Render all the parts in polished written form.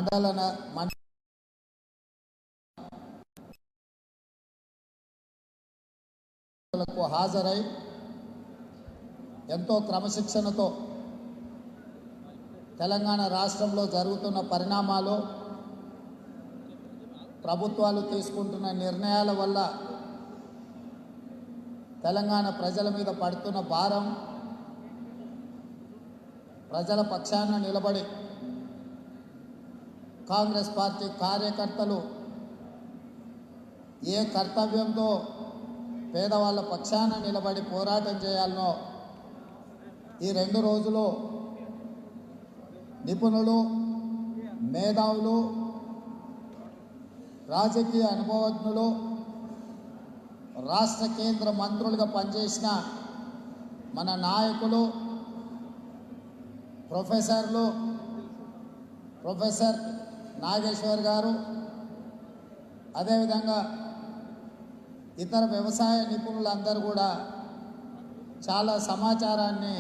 మండలకు హాజరై ఎంతో క్రమశిక్షణతో తెలంగాణ రాష్ట్రంలో జరుగుతున్న పరిణామాలు, ప్రభుత్వాలు తీసుకుంటున్న నిర్ణయాల వల్ల తెలంగాణ ప్రజల మీద పడుతున్న భారం, ప్రజల పక్షాన నిలబడి కాంగ్రెస్ పార్టీ కార్యకర్తలు ఏ కర్తవ్యంతో పేదవాళ్ళ పక్షాన నిలబడి పోరాటం చేయాలనో ఈ 2 రోజులు నిపుణులు, మేధావులు, రాజకీయ అనుభవజ్ఞులు, రాష్ట్ర కేంద్ర మంత్రులుగా పనిచేసిన మన నాయకులు, ప్రొఫెసర్ నాగేశ్వర్ గారు, అదేవిధంగా ఇతర వ్యవసాయ నిపుణులందరూ కూడా చాలా సమాచారాన్ని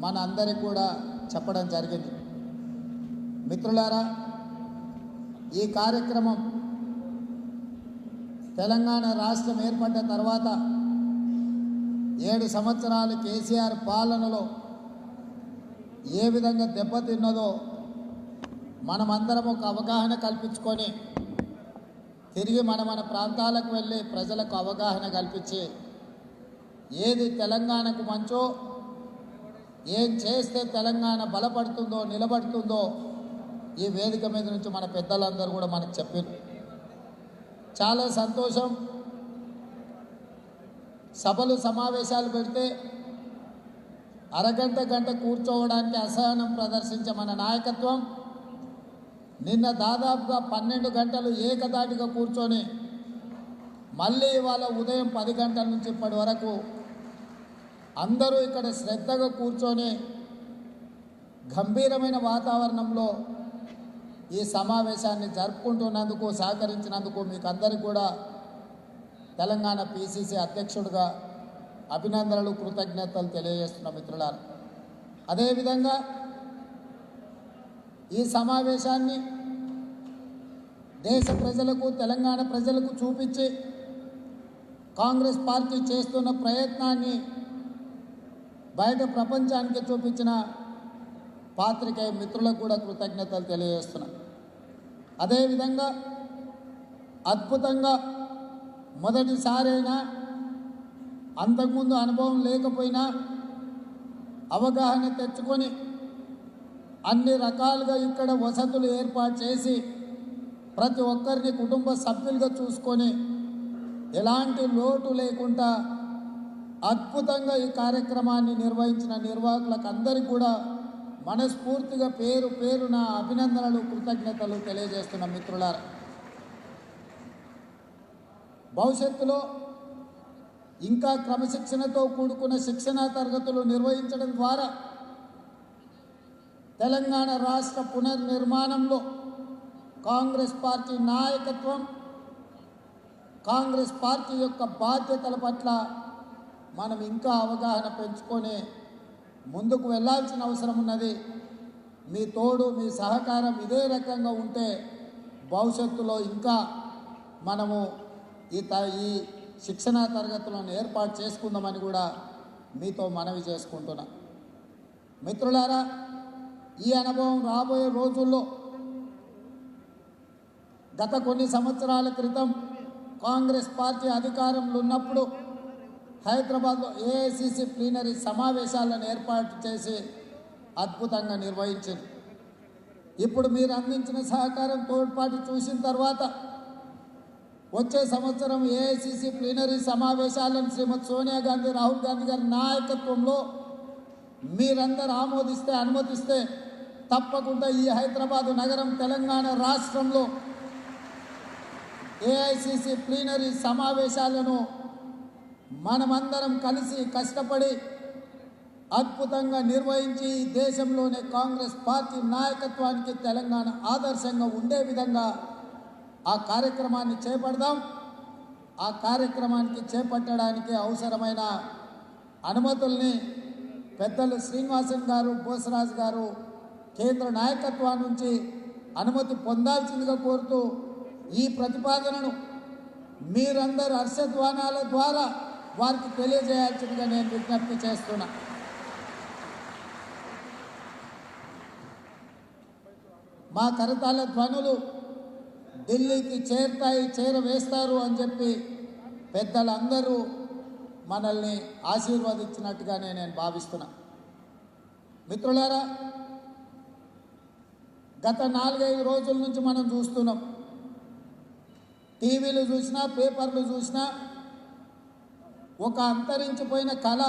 మన అందరికీ కూడా చెప్పడం జరిగింది. మిత్రులారా, ఈ కార్యక్రమం తెలంగాణ రాష్ట్రం ఏర్పడ్డ తర్వాత 7 సంవత్సరాలు కేసీఆర్ పాలనలో ఏ విధంగా దెబ్బతిన్నదో మనమందరం ఒక అవగాహన కల్పించుకొని తిరిగి మన ప్రాంతాలకు వెళ్ళి ప్రజలకు అవగాహన కల్పించి ఏది తెలంగాణకు మంచో, ఏం చేస్తే తెలంగాణ బలపడుతుందో, నిలబడుతుందో ఈ వేదిక మీద నుంచి మన పెద్దలందరూ కూడా మనకు చెప్పారు. చాలా సంతోషం. సభలు సమావేశాలు పెడితే అరగంట గంట కూర్చోవడానికి అసహనం ప్రదర్శించే మన నాయకత్వం నిన్న దాదాపుగా 12 గంటలు ఏకదాటిగా కూర్చొని మళ్ళీ ఇవాళ ఉదయం 10 గంటల నుంచి ఇప్పటి వరకు అందరూ ఇక్కడ శ్రద్ధగా కూర్చొని గంభీరమైన వాతావరణంలో ఈ సమావేశాన్ని జరుపుకుంటున్నందుకు, సహకరించినందుకు మీకు అందరికీ కూడా తెలంగాణ పిసిసి అధ్యక్షుడిగా అభినందనలు, కృతజ్ఞతలు తెలియజేస్తున్న మిత్రులారా. అదేవిధంగా ఈ సమావేశాన్ని దేశ ప్రజలకు, తెలంగాణ ప్రజలకు చూపించి కాంగ్రెస్ పార్టీ చేస్తున్న ప్రయత్నాన్ని బయట ప్రపంచానికి చూపించిన పాత్రికేయ మిత్రులకు కూడా కృతజ్ఞతలు తెలియజేస్తున్నా. అదేవిధంగా అద్భుతంగా మొదటిసారైనా, అంతకుముందు అనుభవం లేకపోయినా అవగాహన తెచ్చుకొని అన్ని రకాలుగా ఇక్కడ వసతులు ఏర్పాటు చేసి ప్రతి ఒక్కరిని కుటుంబ సభ్యులుగా చూసుకొని ఎలాంటి లోటు లేకుండా అద్భుతంగా ఈ కార్యక్రమాన్ని నిర్వహించిన నిర్వాహకులకు అందరికీ కూడా మనస్ఫూర్తిగా పేరు పేరున అభినందనలు, కృతజ్ఞతలు తెలియజేస్తున్న మిత్రులారా. భవిష్యత్తులో ఇంకా క్రమశిక్షణతో కూడుకున్న శిక్షణా తరగతులు నిర్వహించడం ద్వారా తెలంగాణ రాష్ట్ర పునర్నిర్మాణంలో కాంగ్రెస్ పార్టీ నాయకత్వం, కాంగ్రెస్ పార్టీ యొక్క బాధ్యతల పట్ల మనం ఇంకా అవగాహన పెంచుకొని ముందుకు వెళ్ళాల్సిన అవసరం ఉన్నది. మీ తోడు, మీ సహకారం ఇదే రకంగా ఉంటే భవిష్యత్తులో ఇంకా మనము ఈ శిక్షణా తరగతులను ఏర్పాటు చేసుకుందామని కూడా మీతో మనవి చేసుకుంటున్నా. మిత్రులారా, ఈ అనుభవం రాబోయే రోజుల్లో గత కొన్ని సంవత్సరాల క్రితం కాంగ్రెస్ పార్టీ అధికారంలో ఉన్నప్పుడు హైదరాబాద్లో ఏఐసిసి ప్లీనరీ సమావేశాలను ఏర్పాటు చేసి అద్భుతంగా నిర్వహించారు. ఇప్పుడు మీరు అందించిన సహకారం, తోడ్పాటు చూసిన తర్వాత వచ్చే సంవత్సరం ఏఐసిసి ప్లీనరీ సమావేశాలను శ్రీమతి సోనియా గాంధీ, రాహుల్ గాంధీ గారి నాయకత్వంలో మీరందరూ ఆమోదిస్తే, అనుమతిస్తే తప్పకుండా ఈ హైదరాబాదు నగరం, తెలంగాణ రాష్ట్రంలో ఏఐసిసి ప్లీనరీ సమావేశాలను మనమందరం కలిసి కష్టపడి అద్భుతంగా నిర్వహించి దేశంలోనే కాంగ్రెస్ పార్టీ నాయకత్వానికి తెలంగాణ ఆదర్శంగా ఉండే విధంగా ఆ కార్యక్రమాన్ని చేపడదాం. ఆ కార్యక్రమానికి చేపట్టడానికి అవసరమైన అనుమతుల్ని పెద్దలు శ్రీనివాసన్ గారు, బోసరాజు గారు కేంద్ర నాయకత్వం నుంచి అనుమతి పొందాల్సిందిగా కోరుతూ ఈ ప్రతిపాదనను మీరందరూ హర్షధ్వానాల ద్వారా వారికి తెలియజేయాల్సిందిగా నేను విజ్ఞప్తి చేస్తున్నా. మా కరతాళ ధ్వనులు ఢిల్లీకి చేరవేస్తారు అని చెప్పి పెద్దలందరూ మనల్ని ఆశీర్వదించినట్టుగానే నేను భావిస్తున్నా. మిత్రులారా, గత 4-5 రోజుల నుంచి మనం చూస్తున్నాం, టీవీలు చూసినా పేపర్లు చూసినా ఒక అంతరించిపోయిన కళ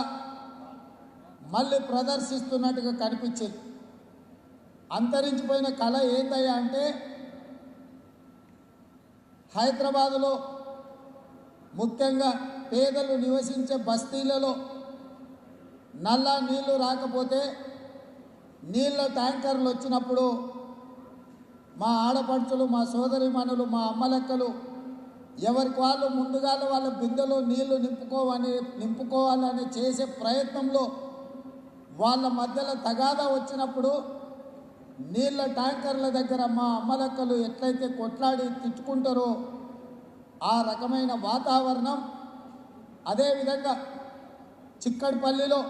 మళ్ళీ ప్రదర్శిస్తున్నట్టుగా కనిపించింది. అంతరించిపోయిన కళ ఏందయ్యా అంటే, హైదరాబాదులో ముఖ్యంగా పేదలు నివసించే బస్తీలలో నల్ల నీళ్లు రాకపోతే నీళ్ళ ట్యాంకర్లు వచ్చినప్పుడు మా ఆడపడుచులు, మా మా అమ్మలక్కలు ఎవరికి వాళ్ళు ముందుగా వాళ్ళ బిందెలో నీళ్లు నింపుకోవాలని చేసే ప్రయత్నంలో వాళ్ళ మధ్యలో తగాదా వచ్చినప్పుడు నీళ్ళ ట్యాంకర్ల దగ్గర మా అమ్మలక్కలు ఎట్లయితే కొట్లాడి తిట్టుకుంటారో ఆ రకమైన వాతావరణం. అదేవిధంగా చిక్కడపల్లిలో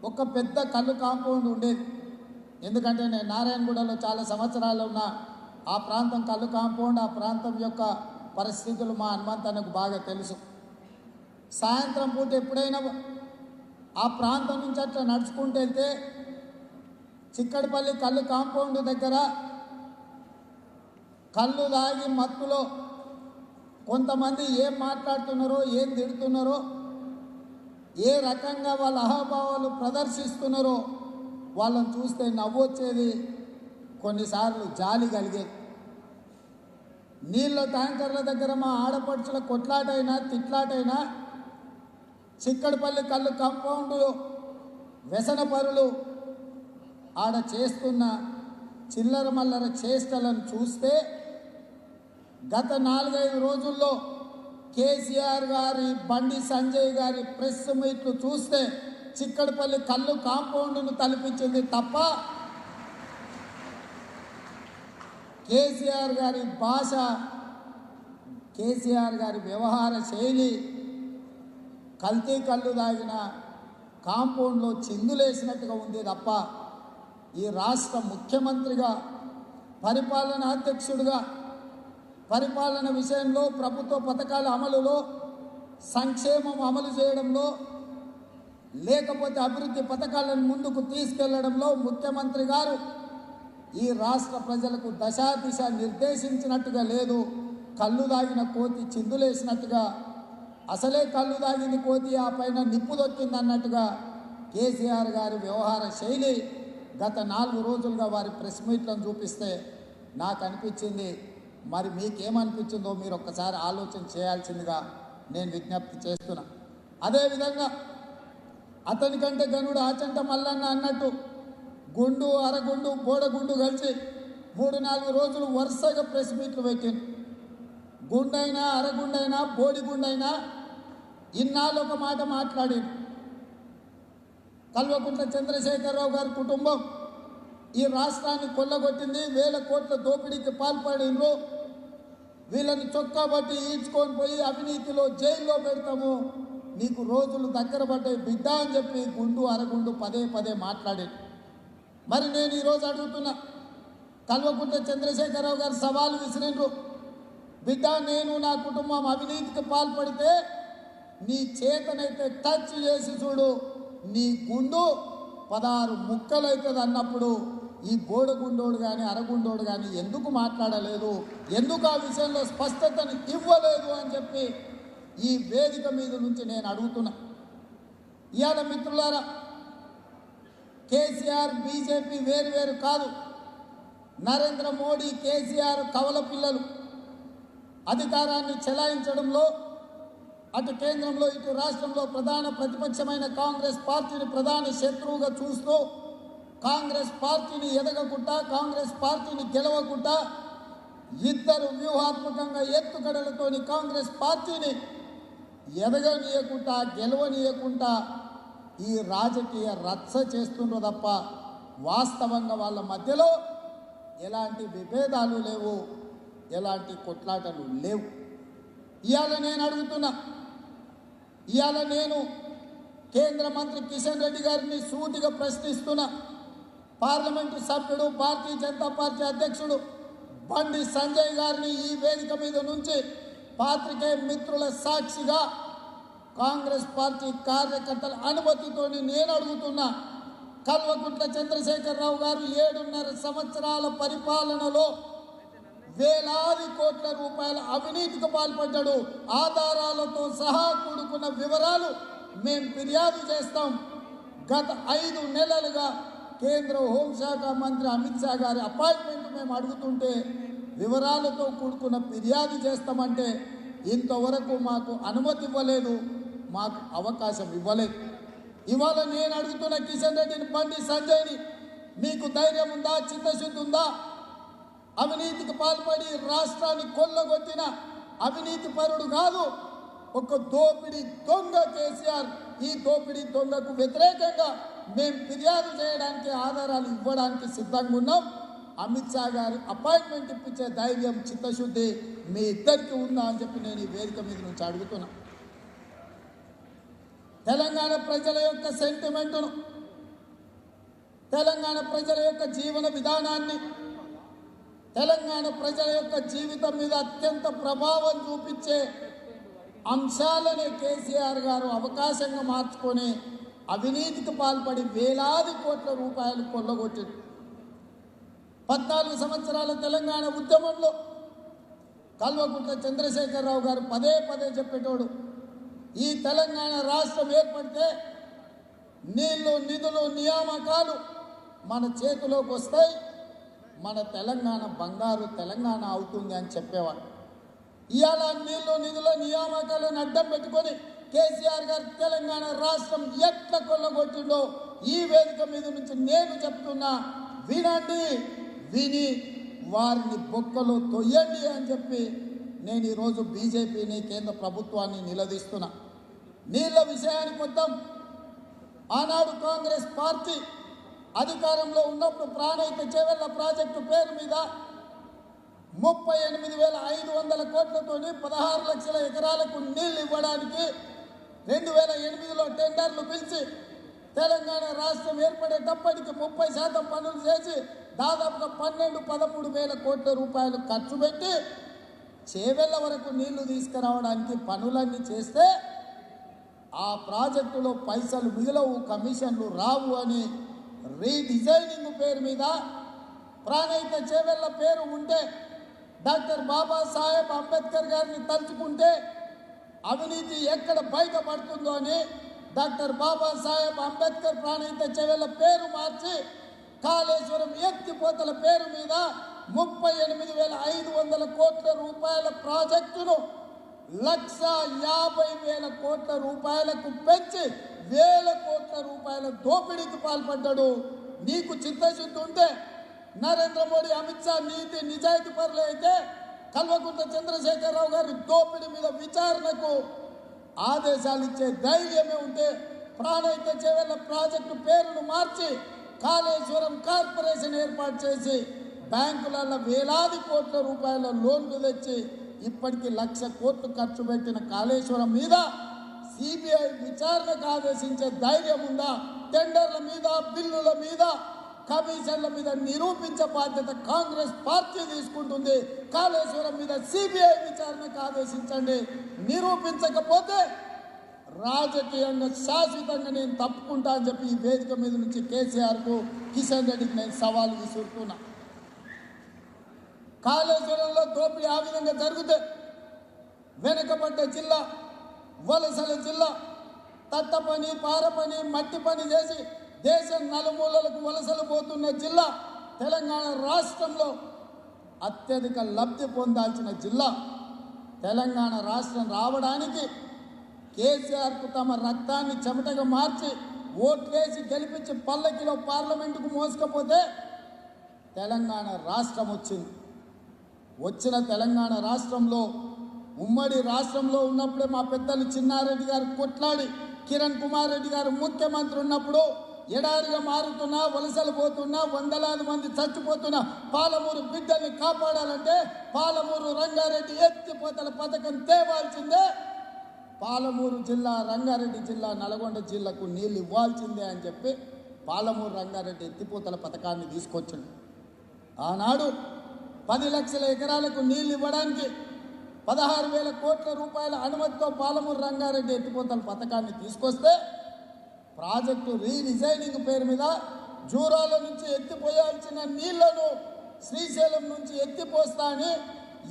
ఒక పెద్ద కళ్ళు కాంపౌండ్ ఉండేది. ఎందుకంటే నేను నారాయణగూడలో చాలా సంవత్సరాలు ఉన్న ఆ ప్రాంతం కళ్ళు కాంపౌండ్, ఆ ప్రాంతం యొక్క పరిస్థితులు మా హనుమంతన్నకు బాగా తెలుసు. సాయంత్రం పూట ఎప్పుడైనా ఆ ప్రాంతం నుంచి అట్లా నడుచుకుంటూ వెళ్తే చిక్కడపల్లి కళ్ళు కాంపౌండ్ దగ్గర కళ్ళు తాగి మత్తులో కొంతమంది ఏం మాట్లాడుతున్నారో, ఏం తిడుతున్నారో, ఏ రకంగా వాళ్ళ అహాభావాలు ప్రదర్శిస్తున్నారో వాళ్ళని చూస్తే నవ్వొచ్చేది, కొన్నిసార్లు జాలి కలిగేది. నీళ్ళ ట్యాంకర్ల దగ్గర మా ఆడపడుచుల కొట్లాటైనా తిట్లాటైనా చిక్కడపల్లి కళ్ళు కాంపౌండ్లో వ్యసనపరులు ఆడ చేస్తున్న చిల్లర మల్లర చేష్టలను చూస్తే గత 4-5 రోజుల్లో కేసీఆర్ గారి, బండి సంజయ్ గారి ప్రెస్ మీట్లు చూస్తే చిక్కడపల్లి కళ్ళు కాంపౌండ్ను తలపించింది తప్ప కేసీఆర్ గారి భాష, కేసీఆర్ గారి వ్యవహార శైలి కల్తీ కళ్ళు తాగిన కాంపౌండ్లో చిందులేసినట్టుగా ఉంది తప్ప ఈ రాష్ట్ర ముఖ్యమంత్రిగా, పరిపాలనాధ్యక్షుడిగా పరిపాలన విషయంలో, ప్రభుత్వ పథకాల అమలులో, సంక్షేమం అమలు చేయడంలో, లేకపోతే అభివృద్ధి పథకాలను ముందుకు తీసుకెళ్లడంలో ముఖ్యమంత్రి గారు ఈ రాష్ట్ర ప్రజలకు దశాదిశ నిర్దేశించినట్టుగా లేదు. కళ్ళు దాగిన కోతి చిందులేసినట్టుగా, అసలే కళ్ళు దాగింది కోతి ఆ పైన నిప్పు దొక్కిందన్నట్టుగా కేసీఆర్ గారి వ్యవహార శైలి గత 4 రోజులుగా వారి ప్రెస్ మీట్లను చూపిస్తే నాకు అనిపించింది. మరి మీకేమనిపించిందో మీరు ఒక్కసారి ఆలోచన చేయాల్సిందిగా నేను విజ్ఞప్తి చేస్తున్నా. అదేవిధంగా అతనికంటే గనుడు ఆచంట మల్లన్న అన్నట్టు గుండు, అరగుండు, బోడగుండు కలిసి 3-4 రోజులు వరుసగా ప్రెస్ మీట్లు పెట్టింది. గుండైనా, అరగుండైనా, బోడిగుండైనా ఇన్నాళ్ళు ఒక మాట మాట్లాడింది. కల్వకుంట్ల చంద్రశేఖరరావు గారి కుటుంబం ఈ రాష్ట్రాన్ని కొల్లగొట్టింది, 1000 కోట్ల దోపిడీకి పాల్పడిండ్రు, వీళ్ళని చొక్కా బట్టి ఈడ్చుకొని పోయి అవినీతిలో జైల్లో పెడతాము, నీకు రోజులు దగ్గర పడ్డాయి బిడ్డ అని చెప్పి గుండు, అరగుండు పదే మాట్లాడేది. మరి నేను ఈరోజు అడుగుతున్నా, కల్వకుంట్ల చంద్రశేఖరరావు గారు సవాలు విసిరిండ్రు, బిడ్డ నేను నా కుటుంబం అవినీతికి పాల్పడితే నీ చేతనైతే టచ్ చేసి చూడు, నీ గుండు 16 ముక్కలవుతుంది అన్నప్పుడు ఈ బోడగుండోడు కానీ, అరగుండోడు కానీ ఎందుకు మాట్లాడలేదు, ఎందుకు ఆ విషయంలో స్పష్టతను ఇవ్వలేదు అని చెప్పి ఈ వేదిక మీద నుంచి నేను అడుగుతున్నా. ఇవాళ మిత్రులారా, కేసీఆర్, బీజేపీ వేరు కాదు. నరేంద్ర మోడీ, కేసీఆర్ కవల పిల్లలు. అధికారాన్ని చెలాయించడంలో అటు కేంద్రంలో ఇటు రాష్ట్రంలో ప్రధాన ప్రతిపక్షమైన కాంగ్రెస్ పార్టీని ప్రధాన శత్రువుగా చూస్తూ, కాంగ్రెస్ పార్టీని ఎదగకుండా, కాంగ్రెస్ పార్టీని గెలవకుండా, ఇద్దరు వ్యూహాత్మకంగా ఎత్తుగడలతోని కాంగ్రెస్ పార్టీని ఎదగనీయకుండా, గెలవనీయకుండా ఈ రాజకీయ రచ్చ చేస్తుండ్రు తప్ప వాస్తవంగా వాళ్ళ మధ్యలో ఎలాంటి విభేదాలు లేవు, ఎలాంటి కొట్లాటలు లేవు. ఇవాళ నేను అడుగుతున్నా, ఇవాళ నేను కేంద్ర మంత్రి కిషన్ రెడ్డి గారిని సూటిగా ప్రశ్నిస్తున్నా. పార్లమెంటు సభ్యుడు, భారతీయ జనతా పార్టీ అధ్యక్షుడు బండి సంజయ్ గారిని ఈ వేదిక మీద నుంచి పాత్రికేయ మిత్రుల సాక్షిగా కాంగ్రెస్ పార్టీ కార్యకర్తల అనుమతితో నేను అడుగుతున్నా. కల్వకుంట్ల చంద్రశేఖరరావు గారు 7.5 సంవత్సరాల పరిపాలనలో వేలాది కోట్ల రూపాయల అవినీతికి పాల్పడ్డాడు. ఆధారాలతో సహా కూడుకున్న వివరాలు మేము ఫిర్యాదు చేస్తాం. గత 5 నెలలుగా కేంద్ర హోంశాఖ మంత్రి అమిత్ షా గారి అపాయింట్మెంట్ మేము అడుగుతుంటే వివరాలతో కూడుకున్న ఫిర్యాదు చేస్తామంటే ఇంతవరకు మాకు అనుమతి ఇవ్వలేదు, మాకు అవకాశం ఇవ్వలేదు. ఇవాళ నేను అడుగుతున్న కిషన్ రెడ్డిని, బండి సంజయ్ని, మీకు ధైర్యం ఉందా, చిత్తశుద్ధి ఉందా? అవినీతికి పాల్పడి రాష్ట్రాన్ని కొల్లగొట్టిన అవినీతి పరుడు కాదు, ఒక దోపిడీ దొంగ కేసీఆర్. ఈ దోపిడీ దొంగకు వ్యతిరేకంగా మేము ఫిర్యాదు చేయడానికి, ఆధారాలు ఇవ్వడానికి సిద్ధంగా ఉన్నాం. అమిత్ షా గారి అపాయింట్మెంట్ ఇప్పించే ధైర్యం, చిత్తశుద్ధి మీ ఇద్దరికి ఉందా అని చెప్పి నేను ఈ వేదిక మీద నుంచి అడుగుతున్నా. తెలంగాణ ప్రజల యొక్క సెంటిమెంటును, తెలంగాణ ప్రజల యొక్క జీవన విధానాన్ని, తెలంగాణ ప్రజల యొక్క జీవితం మీద అత్యంత ప్రభావం చూపించే అంశాలనే కేసీఆర్ గారు అవకాశంగా మార్చుకొని అవినీతికి పాల్పడి వేలాది కోట్ల రూపాయలు కొల్లగొట్టారు. 14 సంవత్సరాల తెలంగాణ ఉద్యమంలో కల్వకుంట్ల చంద్రశేఖరరావు గారు పదే పదే చెప్పేటోడు, ఈ తెలంగాణ రాష్ట్రం ఏర్పడితే నీళ్లు, నిధులు, నియామకాలు మన చేతిలోకి వస్తాయి, మన తెలంగాణ బంగారు తెలంగాణ అవుతుంది అని చెప్పేవాడు. ఇవాళ నీళ్లు, నిధుల, నియామకాలను అడ్డం పెట్టుకొని కేసీఆర్ గారు తెలంగాణ రాష్ట్రం ఎట్లా కొల్లగొట్టిండో ఈ వేదిక మీద నుంచి నేను చెప్తున్నా. వినండి, విని వారిని బొక్కలో తొయ్యండి అని చెప్పి నేను ఈరోజు బీజేపీని, కేంద్ర ప్రభుత్వాన్ని నిలదీస్తున్నా. నీళ్ల విషయానికి వద్దాం. ఆనాడు కాంగ్రెస్ పార్టీ అధికారంలో ఉన్నప్పుడు ప్రాణహిత చేవెళ్ల ప్రాజెక్టు పేరు మీద 38,500 కోట్లతోని 16 లక్షల ఎకరాలకు నీళ్లు ఇవ్వడానికి 2008లో టెండర్లు పిలిచి తెలంగాణ రాష్ట్రం ఏర్పడేటప్పటికి 30% పనులు చేసి దాదాపుగా 12-13 వేల కోట్ల రూపాయలు ఖర్చు పెట్టి చేవెళ్ల వరకు నీళ్లు తీసుకురావడానికి పనులన్నీ చేస్తే ఆ ప్రాజెక్టులో పైసలు మిగలవు, కమిషన్లు రావు అని రీడిజైనింగ్ పేరు మీద ప్రాణహిత చేవెళ్ల పేరు ఉంటే డాక్టర్ బాబాసాహెబ్ అంబేద్కర్ గారిని తలుచుకుంటే అవినీతి ఎక్కడ బయటపడుతుందో అని డాక్టర్ బాబాసాహెబ్ అంబేద్కర్ ప్రాణహిత చేవెళ్ల పేరు మార్చి కాళేశ్వరం ఎత్తిపోతల పేరు మీద 38,500 కోట్ల రూపాయల ప్రాజెక్టును 1,50,000 కోట్ల రూపాయలకు పెంచి 1,000 కోట్ల రూపాయల దోపిడీకి పాల్పడ్డాడు. నీకు చిత్తశుద్ధి ఉంటే నరేంద్ర మోడీ, అమిత్ షా నీతి నిజాయితీ పరులు అయితే కల్వకుంట్ల చంద్రశేఖరరావు గారి దోపిడీ మీద విచారణకు ఆదేశాలు ఇచ్చే ధైర్యమే ఉంటే ప్రాణహిత చేవెళ్ల ప్రాజెక్టు పేరును మార్చి కాళేశ్వరం కార్పొరేషన్ ఏర్పాటు చేసి బ్యాంకులలో వేలాది కోట్ల రూపాయల లోన్లు తెచ్చి ఇప్పటికీ 1,00,000 కోట్లు ఖర్చు పెట్టిన కాళేశ్వరం మీద సిబిఐ విచారణకు ఆదేశించే ధైర్యం ఉందా? టెండర్ల మీద, బిల్లుల మీద, కమిషన్ల మీద నిరూపించే బాధ్యత కాంగ్రెస్ పార్టీ తీసుకుంటుంది. కాళేశ్వరం మీద సిబిఐ విచారణకు ఆదేశించండి. నిరూపించకపోతే రాజకీయంగా శాశ్వతంగా నేను తప్పుకుంటా అని చెప్పి ఈ వేదిక మీద నుంచి కేసీఆర్కు, కిషన్ రెడ్డికి నేను సవాల్ విసురుతున్నా. కాళేశ్వరంలో దోపిడీ ఆ విధంగా జరిగితే వెనుకబడ్డ జిల్లా, వలసల జిల్లా, తట్ట పని, పార పని, మట్టి పని చేసి దేశం నలుమూలలకు వలసలు పోతున్న జిల్లా తెలంగాణ రాష్ట్రంలో అత్యధిక లబ్ధి పొందాల్సిన జిల్లా. తెలంగాణ రాష్ట్రం రావడానికి కేసీఆర్కు తమ రక్తాన్ని చెమటగా మార్చి ఓట్లేసి గెలిపించి పల్లకిలో పార్లమెంటుకు మోసుకపోతే తెలంగాణ రాష్ట్రం వచ్చింది. వచ్చిన తెలంగాణ రాష్ట్రంలో, ఉమ్మడి రాష్ట్రంలో ఉన్నప్పుడే మా పెద్దలు చిన్నారెడ్డి గారు కొట్లాడి, కిరణ్ కుమార్ రెడ్డి గారు ముఖ్యమంత్రి ఉన్నప్పుడు ఎడారిగా మారుతున్నా, వలసలు పోతున్నా, వందలాది మంది చచ్చిపోతున్నా పాలమూరు బిడ్డల్ని కాపాడాలంటే పాలమూరు రంగారెడ్డి ఎత్తిపోతల పథకం తేవాల్సిందే. పాలమూరు జిల్లా, రంగారెడ్డి జిల్లా, నల్గొండ జిల్లాకు నీళ్ళు ఇవ్వాల్సిందే అని చెప్పి పాలమూరు రంగారెడ్డి ఎత్తిపోతల పథకాన్ని తీసుకొచ్చింది. ఆనాడు 10 లక్షల ఎకరాలకు నీళ్ళు ఇవ్వడానికి 16,000 కోట్ల రూపాయల అనుమతితో పాలమూరు రంగారెడ్డి ఎత్తిపోతల పథకాన్ని తీసుకొస్తే ప్రాజెక్టు రీడిజైనింగ్ పేరు మీద జూరాల నుంచి ఎత్తిపోయాల్సిన నీళ్లను శ్రీశైలం నుంచి ఎత్తిపోస్తా అని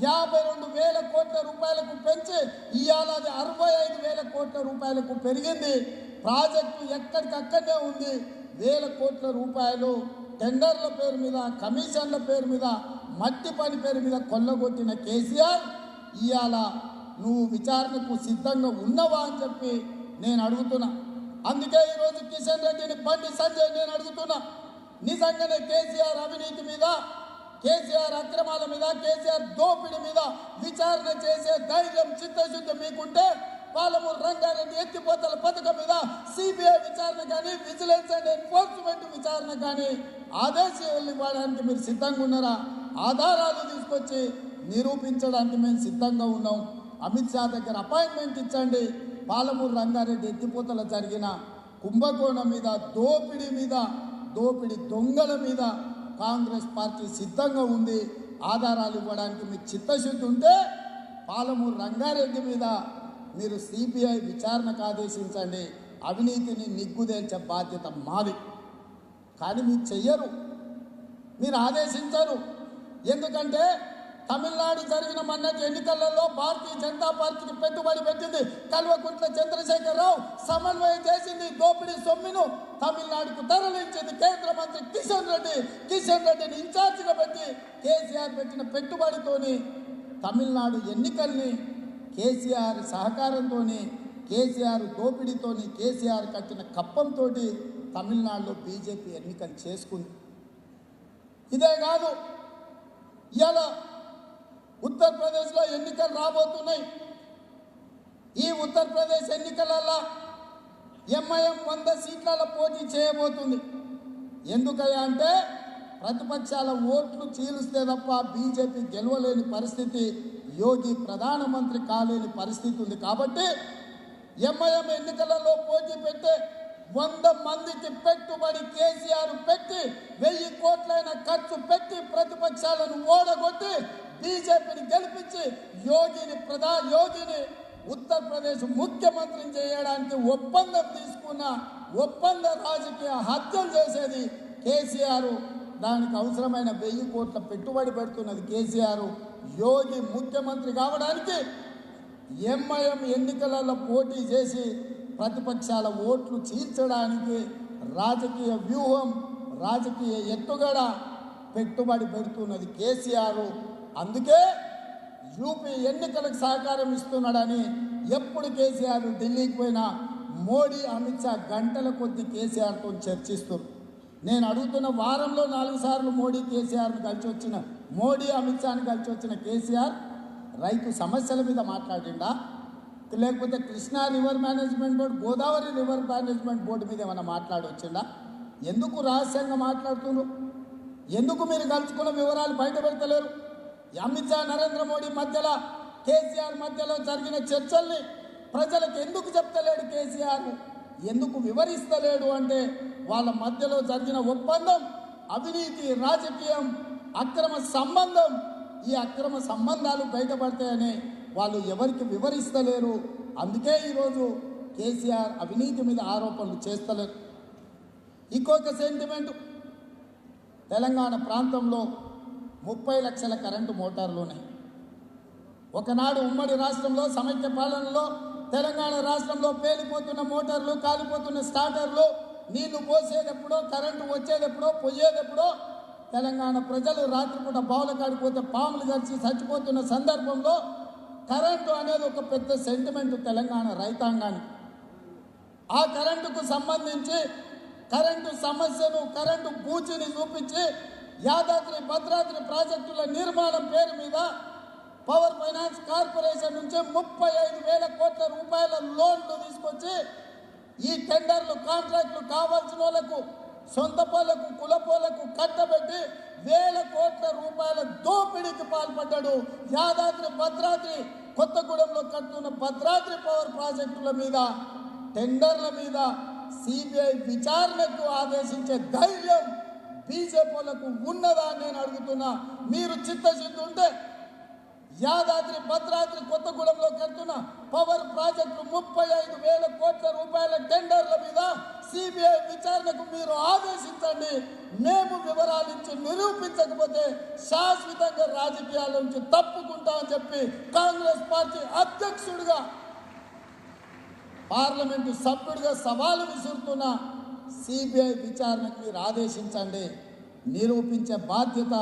52,000 కోట్ల రూపాయలకు పెంచి ఇవాళ అది 65,000 కోట్ల రూపాయలకు పెరిగింది. ప్రాజెక్టు ఎక్కడికక్కడనే ఉంది. 1,000 కోట్ల రూపాయలు టెండర్ల పేరు మీద, కమిషన్ల పేరు మీద, మట్టి పని పేరు మీద కొల్లగొట్టిన కేసీఆర్ ఇవాళ నువ్వు విచారణకు సిద్ధంగా ఉన్నవా అని చెప్పి నేను అడుగుతున్నా. అందుకే ఈరోజు కిషన్ రెడ్డిని, బండి సంజయ్ నేను అడుగుతున్నా, నిజంగానే కేసీఆర్ అవినీతి మీద, కేసీఆర్ అక్రమాల మీద, కేసీఆర్ దోపిడీ మీద విచారణ చేసే ధైర్యం, చిత్తశుద్ధి మీకుంటే పాలమూరు రంగారెడ్డి ఎత్తిపోతల పథకం మీద సిబిఐ విచారణ కానీ, విజిలెన్స్ అండ్ ఎన్ఫోర్స్మెంట్ విచారణ కానీ ఆదేశాలు ఇవ్వడానికి మీరు సిద్ధంగా ఉన్నారా? ఆధారాలు తీసుకొచ్చి నిరూపించడానికి మేము సిద్ధంగా ఉన్నాం. అమిత్ షా దగ్గర అపాయింట్మెంట్ ఇచ్చండి. పాలమూరు రంగారెడ్డి ఎత్తిపోతల జరిగిన కుంభకోణం మీద, దోపిడీ మీద, దోపిడీ దొంగల మీద కాంగ్రెస్ పార్టీ సిద్ధంగా ఉంది. ఆధారాలు ఇవ్వడానికి మీకు చిత్తశుద్ధి ఉంటే పాలమూరు రంగారెడ్డి మీద మీరు సిబిఐ విచారణకు ఆదేశించండి. అవినీతిని నిగ్గుదేల్చే బాధ్యత మాది. కానీ మీరు చెయ్యరు, మీరు ఆదేశించరు. ఎందుకంటే తమిళనాడు జరిగిన మొన్నటి ఎన్నికలలో భారతీయ జనతా పార్టీకి పెట్టుబడి పెట్టింది కల్వకుంట్ల చంద్రశేఖరరావు, సమన్వయం చేసింది దోపిడీ సొమ్మును తమిళనాడుకు తరలించింది కేంద్ర మంత్రి కిషన్ రెడ్డిని ఇన్ఛార్జిగా పెట్టి కేసీఆర్ పెట్టిన పెట్టుబడితోని తమిళనాడు ఎన్నికల్ని కేసీఆర్ సహకారంతో, కేసీఆర్ దోపిడీతోని, కేసీఆర్ కట్టిన కప్పంతో తమిళనాడులో బీజేపీ ఎన్నికలు చేసుకుంది. ఇదే కాదు, ఇవాళ ఉత్తరప్రదేశ్లో ఎన్నికలు రాబోతున్నాయి. ఈ ఉత్తరప్రదేశ్ ఎన్నికలలో ఎంఐఎం 100 సీట్లలో పోటీ చేయబోతుంది. ఎందుకయ్యా అంటే ప్రతిపక్షాల ఓట్లు చీలిస్తే తప్ప బీజేపీ గెలవలేని పరిస్థితి, యోగి ప్రధానమంత్రి కాలేని పరిస్థితి ఉంది. కాబట్టి ఎంఐఎం ఎన్నికలలో పోటీ పెట్టే 100 మందికి పెట్టుబడి కేసీఆర్ పెట్టి 1000 కోట్లైన ఖర్చు పెట్టి ప్రతిపక్షాలను ఓడగొట్టి బీజేపీని గెలిపించి యోగిని ఉత్తరప్రదేశ్ ముఖ్యమంత్రిని చేయడానికి ఒప్పందం తీసుకున్న ఒప్పంద రాజకీయ హత్యలు చేసేది కేసీఆర్. దానికి అవసరమైన 1000 కోట్ల పెట్టుబడి పెడుతున్నది కేసీఆర్. యోగి ముఖ్యమంత్రి కావడానికి ఎంఐఎం ఎన్నికలలో పోటీ చేసి ప్రతిపక్షాల ఓట్లు చీల్చడానికి రాజకీయ వ్యూహం, రాజకీయ ఎత్తుగడ పెట్టుబడి పెడుతున్నది కేసీఆర్. అందుకే యూపీ ఎన్నికలకు సహకారం ఇస్తున్నాడని ఎప్పుడు కేసీఆర్ ఢిల్లీకి పోయినా మోడీ, అమిత్ షా గంటల కొద్ది కేసీఆర్తో చర్చిస్తారు. నేను అడుగుతున్న వారంలో 4 సార్లు మోడీ కేసీఆర్ని కలిసి వచ్చిన, మోడీ అమిత్ షాని కలిసి వచ్చిన కేసీఆర్ రైతు సమస్యల మీద మాట్లాడిండా? లేకపోతే Krishna river management board, Godavari river management board మీద ఏమైనా మాట్లాడొచ్చిందా? ఎందుకు రహస్యంగా మాట్లాడుతున్నారు? ఎందుకు మీరు కలుసుకున్న వివరాలు బయట పెడతలేరు? అమిత్ షా, నరేంద్ర మోడీ మధ్యలో, కేసీఆర్ మధ్యలో జరిగిన చర్చల్ని ప్రజలకు ఎందుకు చెప్తలేడు కేసీఆర్? ఎందుకు వివరిస్తలేడు అంటే వాళ్ళ మధ్యలో జరిగిన ఒప్పందం అవినీతి, రాజకీయం, అక్రమ సంబంధం. ఈ అక్రమ సంబంధాలు బయటపడతాయని వాళ్ళు ఎవరికి వివరిస్తలేరు. అందుకే ఈరోజు కేసీఆర్ అవినీతి మీద ఆరోపణలు చేస్తలేరు. ఇంకొక సెంటిమెంట్, తెలంగాణ ప్రాంతంలో 30 లక్షల కరెంటు మోటార్లు ఉన్నాయి. ఒకనాడు ఉమ్మడి రాష్ట్రంలో సమైక్య పాలనలో తెలంగాణ రాష్ట్రంలో పేలిపోతున్న మోటార్లు, కాలిపోతున్న స్టార్టర్లు, నీళ్లు పోసేటప్పుడో, కరెంటు వచ్చేటప్పుడో, పోయేటప్పుడో తెలంగాణ ప్రజలు రాత్రిపూట బావుల కాడిపోతే పాములు కలిసి చచ్చిపోతున్న సందర్భంలో కరెంటు అనేది ఒక పెద్ద సెంటిమెంట్ తెలంగాణ రైతాంగానికి. ఆ కరెంటుకు సంబంధించి కరెంటు సమస్యను, కరెంటు బూచిని చూపించి యాదాద్రి, భద్రాద్రి ప్రాజెక్టుల నిర్మాణం పేరు మీద పవర్ ఫైనాన్స్ కార్పొరేషన్ నుంచి 35,000 కోట్ల రూపాయల లోన్లు తీసుకొచ్చి ఈ టెండర్లు కాంట్రాక్టులు కావాల్సిన వాళ్ళకు సొంత పోలకు కులపోలకు కట్టబెట్టి వేల కోట్ల రూపాయల దోపిడీకి పాల్పడ్డాడు. యాదాద్రి భద్రాద్రి కొత్తగూడెంలో కట్టున్న భద్రాద్రి పవర్ ప్రాజెక్టుల మీద టెండర్ల మీద సిబిఐ విచారణకు ఆదేశించే ధైర్యం బీజేపీలకు ఉన్నదా అని నేను అడుగుతున్నా. మీరు చిత్తశుద్ధి ఉంటే యాదాద్రి భద్రాద్రి కొత్తగూడెంలో కడుతున్న పవర్ ప్రాజెక్టు 35,000 కోట్ల రూపాయల టెండర్ల మీద సిబిఐ విచారణకు మీరు ఆదేశించండి. మేము వివరాలు ఇచ్చి నిరూపించకపోతే శాశ్వతంగా రాజకీయాల నుంచి తప్పుకుంటా అని చెప్పి కాంగ్రెస్ పార్టీ అధ్యక్షుడిగా పార్లమెంటు సభ్యుడిగా సవాలు విసురుతున్న సిబిఐ విచారణకు మీరు ఆదేశించండి. నిరూపించే బాధ్యత,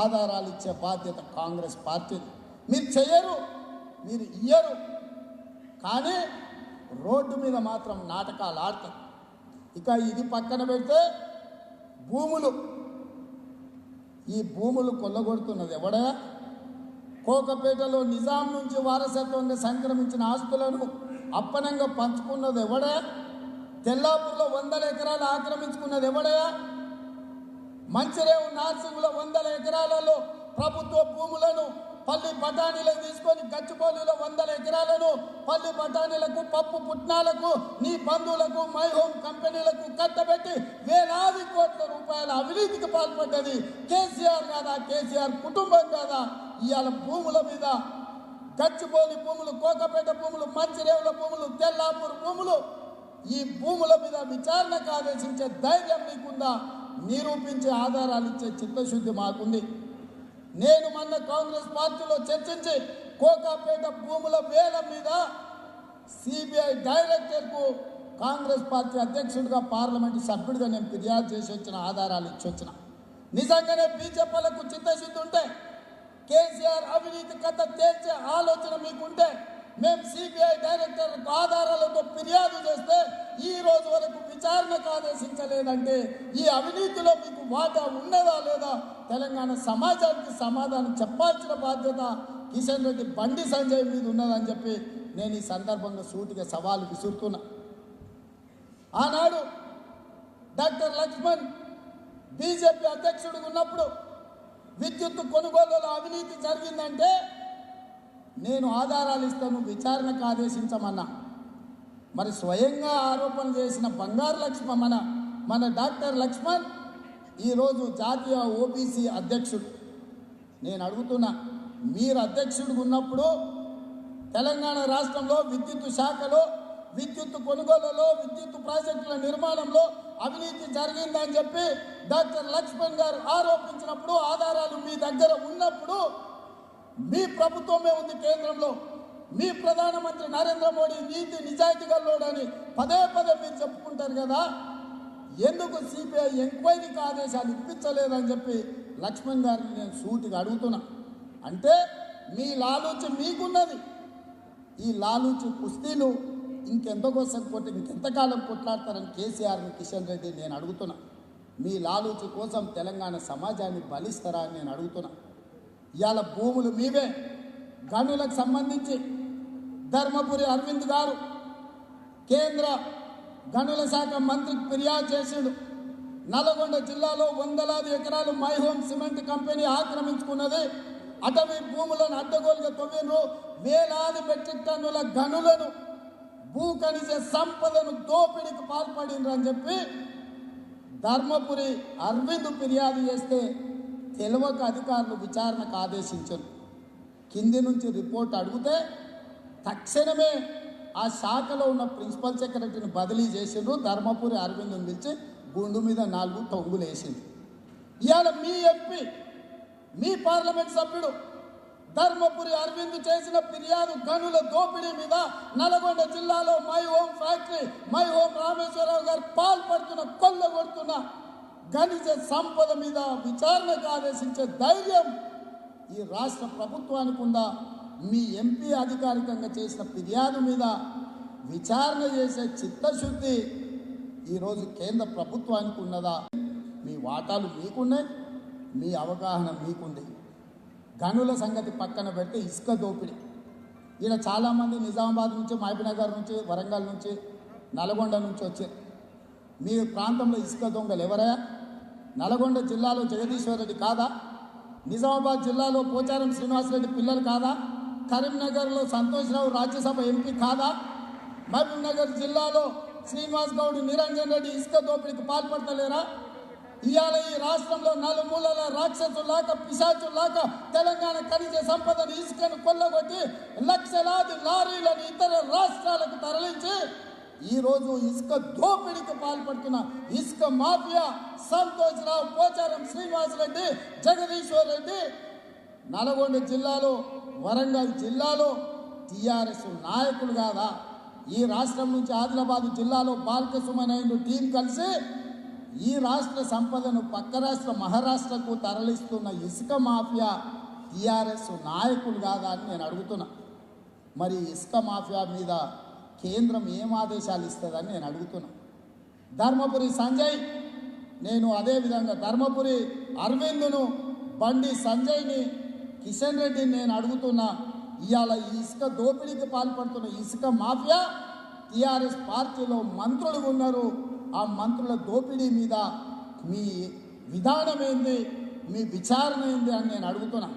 ఆధారాలు ఇచ్చే బాధ్యత కాంగ్రెస్ పార్టీ. మీరు చేయరు, మీరు ఇయ్యరు, కానీ రోడ్డు మీద మాత్రం నాటకాలు ఆడతారు. ఇక ఇది పక్కన పెడితే ఈ భూములు కొల్లగొడుతున్నది ఎవడా? కోకపేటలో నిజాం నుంచి వారసత్వంగా సంక్రమించిన ఆస్తులను అప్పనంగా పంచుకున్నది ఎవడా? తెల్లాపూర్లో 100 ఎకరాలు ఆక్రమించుకున్నది ఎవడా? మంచిరేవు నార్సింగ్లో 100 ఎకరాలలో ప్రభుత్వ భూములను పల్లి బఠానీలకు తీసుకొని గచ్చిబౌలిలో 100 ఎకరాలను పల్లి బఠానీలకు పప్పు పుట్నాలకు నీ బంధువులకు మై హోమ్ కంపెనీలకు కట్టబెట్టి వేలాది కోట్ల రూపాయల అవినీతికి పాల్పడ్డది కేసీఆర్ కాదా? కేసీఆర్ కుటుంబం కాదా? ఇవాళ భూముల మీద గచ్చిబౌలి భూములు, కోకపేట భూములు, మంచిరేవుల భూములు, తెల్లాపూర్ భూములు, ఈ భూముల మీద విచారణకు ఆదేశించే ధైర్యం మీకుందా? నిరూపించే ఆధారాలు ఇచ్చే చిత్తశుద్ధి మాకుంది. నేను మొన్న కాంగ్రెస్ పార్టీలో చర్చించి కోకాపేట భూముల వేలం మీద సిబిఐ డైరెక్టర్కు కాంగ్రెస్ పార్టీ అధ్యక్షుడిగా పార్లమెంటు సభ్యుడిగా నేను ఫిర్యాదు చేసి వచ్చిన ఆధారాలు ఇచ్చి వచ్చిన. నిజంగానే బీజేపీలకు చిత్తశుద్ధి ఉంటే, కేసీఆర్ అవినీతి కథ తేల్చే ఆలోచన మీకుంటే, మేము సిబిఐ డైరెక్టర్ ఆధారాలతో ఫిర్యాదు చేస్తే ఈ రోజు వరకు విచారణకు ఆదేశించలేదంటే ఈ అవినీతిలో మీకు వాటా ఉన్నదా లేదా? తెలంగాణ సమాజానికి సమాధానం చెప్పాల్సిన బాధ్యత కిషన్ రెడ్డి, బండి సంజయ్ మీద ఉన్నదని చెప్పి నేను ఈ సందర్భంగా సూటిగా సవాలు విసురుతున్నా. ఆనాడు డాక్టర్ లక్ష్మణ్ బీజేపీ అధ్యక్షుడిగా ఉన్నప్పుడు విద్యుత్ కొనుగోలులో అవినీతి జరిగిందంటే నేను ఆధారాలు ఇస్తాను, విచారణకు ఆదేశించమన్నా. మరి స్వయంగా ఆరోపణ చేసిన బంగారు లక్ష్మణ్ మన డాక్టర్ లక్ష్మణ్ ఈరోజు జాతీయ ఓబీసీ అధ్యక్షుడు. నేను అడుగుతున్నా, మీరు అధ్యక్షుడిగా ఉన్నప్పుడు తెలంగాణ రాష్ట్రంలో విద్యుత్ శాఖలో, విద్యుత్ కొనుగోలులో, విద్యుత్ ప్రాజెక్టుల నిర్మాణంలో అవినీతి జరిగిందని చెప్పి డాక్టర్ లక్ష్మణ్ గారు ఆరోపించినప్పుడు, ఆధారాలు మీ దగ్గర ఉన్నప్పుడు, మీ ప్రభుత్వమే ఉంది కేంద్రంలో, మీ ప్రధానమంత్రి నరేంద్ర మోడీ నీతి నిజాయితీ గల్లోడని పదే మీరు చెప్పుకుంటారు కదా, ఎందుకు సిబిఐ ఎంక్వైరీకి ఆదేశాలు ఇప్పించలేదని చెప్పి లక్ష్మణ్ గారిని నేను సూటిగా అడుగుతున్నా. అంటే మీ లాలూచి మీకున్నది. ఈ లాలూచి కుస్తీలు ఇంకెంతకాలం కొట్లాడతారని కేసీఆర్ని, కిషన్ రెడ్డి నేను అడుగుతున్నా. మీ లాలూచి కోసం తెలంగాణ సమాజాన్ని బలిస్తారా అని నేను అడుగుతున్నా. ఇవాళ భూములు మీవే. గనులకు సంబంధించి ధర్మపురి అరవింద్ గారు కేంద్ర గనుల శాఖ మంత్రికి ఫిర్యాదు చేసిండు. నల్గొండ జిల్లాలో 100 ఎకరాలు మై హోమ్ సిమెంట్ కంపెనీ ఆక్రమించుకున్నది. అటవీ భూములను అడ్డగోలుగా తవ్విండ్రు. వేలాది మెట్రిక్ టన్నుల గనులను, భూ ఖనిజ సంపదను దోపిడీకి పాల్పడిండ్రు అని చెప్పి ధర్మపురి అరవింద్ ఫిర్యాదు చేస్తే తెలివక అధికారులు విచారణకు ఆదేశించారు. కింది నుంచి రిపోర్ట్ అడిగితే తక్షణమే ఆ శాఖలో ఉన్న ప్రిన్సిపల్ సెక్రటరీని బదిలీ చేసిండ్రు. ధర్మపురి అరవింద్ని పిలిచి గుండు మీద 4 టొంగులు వేసింది. ఇవాళ మీ ఎంపీ, మీ పార్లమెంట్ సభ్యుడు ధర్మపురి అరవింద్ చేసిన ఫిర్యాదు గనుల దోపిడీ మీద నల్గొండ జిల్లాలో my home factory, my home Rameshwar Rao గారు పాల్పడుతున్న, కొల్లగొడుతున్న ఖనిజ సంపద మీద విచారణకు ఆదేశించే ధైర్యం ఈ రాష్ట్ర ప్రభుత్వానికి ఉందా? మీ ఎంపీ అధికారికంగా చేసిన ఫిర్యాదు మీద విచారణ చేసే చిత్తశుద్ధి ఈరోజు కేంద్ర ప్రభుత్వానికి ఉన్నదా? మీ వాటాలు మీకున్నాయి, మీ అవగాహన మీకుంది. గనుల సంగతి పక్కన పెట్టి ఇసుక దోపిడీ. ఇలా చాలామంది నిజామాబాద్ నుంచి, మహబూబ్నగర్ నుంచి, వరంగల్ నుంచి నల్గొండ నుంచి వచ్చారు. మీ ప్రాంతంలో ఇసుక దొంగలు ఎవరయ్యా? నల్గొండ జిల్లాలో జగదీశ్వర్ రెడ్డి కాదా? నిజామాబాద్ జిల్లాలో పోచారం శ్రీనివాసరెడ్డి పిల్లలు కాదా? కరీంనగర్లో సంతోష్రావు రాజ్యసభ ఎంపీ కాదా? మహబూబ్నగర్ జిల్లాలో శ్రీనివాస్ గౌడ్ నిరంజన్ రెడ్డి ఇసుక దోపిడీకి పాల్పడతలేరా? ఇవాళ ఈ రాష్ట్రంలో నలుమూలల రాక్షసులాగా పిశాచులాగా తెలంగాణ ఖనిజ సంపదను ఇసుకను కొల్లగొట్టి లక్షలాది లారీలను ఇతర రాష్ట్రాలకు తరలించి ఈరోజు ఇసుక దోపిడీకి పాల్పడుతున్న ఇసుక మాఫియా సంతోష్ రావు, పోచారం శ్రీనివాసరెడ్డి, జగదీశ్వర్ రెడ్డి నల్గొండ జిల్లాలో, వరంగల్ జిల్లాలో టీఆర్ఎస్ నాయకులు కాదా? ఈ రాష్ట్రం నుంచి ఆదిలాబాద్ జిల్లాలో బాల్క సుమనైండు టీం కలిసి ఈ రాష్ట్ర సంపదను పక్క రాష్ట్ర మహారాష్ట్రకు తరలిస్తున్న ఇసుక మాఫియా టీఆర్ఎస్ నాయకులు కాదా అని నేను అడుగుతున్నా. మరి ఇసుక మాఫియా మీద కేంద్రం ఏం ఆదేశాలు ఇస్తుందని నేను అడుగుతున్నా. ధర్మపురి సంజయ్, నేను అదేవిధంగా ధర్మపురి అరవింద్ను, బండి సంజయ్ని, కిషన్ రెడ్డిని నేను అడుగుతున్నా. ఇవాళ ఈ ఇసుక దోపిడీకి పాల్పడుతున్న ఇసుక మాఫియా టీఆర్ఎస్ పార్టీలో మంత్రులు ఉన్నారు. ఆ మంత్రుల దోపిడీ మీద మీ విధానం ఏంది, మీ విచారణ ఏంది అని నేను అడుగుతున్నా.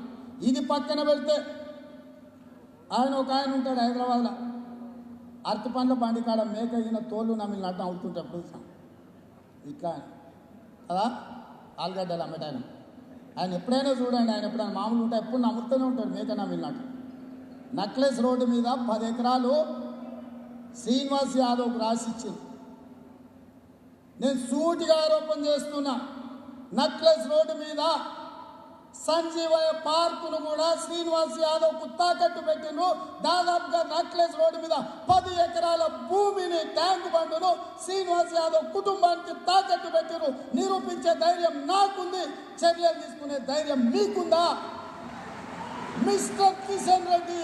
ఇది పక్కన పెడితే ఒక ఆయన ఉంటాడు హైదరాబాద్లో, అరటి పండ్ల బండి కాడ మేకగిన తోలు నమ్మిన అడ్డం అవుతుంటే ఎప్పుడు ఇట్లా కదా ఆలుగడ్డలు అమ్మటాయన. ఆయన ఎప్పుడైనా చూడండి, ఆయన ఎప్పుడైనా మామూలు ఉంటాయి, ఎప్పుడు నమ్ముతూనే ఉంటాడు మేక నమ్మినట్టు. నక్లెస్ రోడ్డు మీద 10 ఎకరాలు శ్రీనివాస్ యాదవ్కు రాసిచ్చింది. నేను సూటిగా ఆరోపణ చేస్తున్నా, నక్లెస్ రోడ్డు మీద సంజీవయ్య పార్కును కూడా శ్రీనివాస్ యాదవ్కు తాకట్టు పెట్టిండ్రు. దాదాపుగా నక్లెస్ రోడ్డు మీద 10 ఎకరాల భూమిని, ట్యాంక్ బండును శ్రీనివాస్ యాదవ్ కుటుంబానికి తాకట్టు పెట్టిండ్రు. నిరూపించే ధైర్యం నాకుంది, చర్యలు తీసుకునే ధైర్యం మీకుందా? మిస్టర్ కిషన్ రెడ్డి,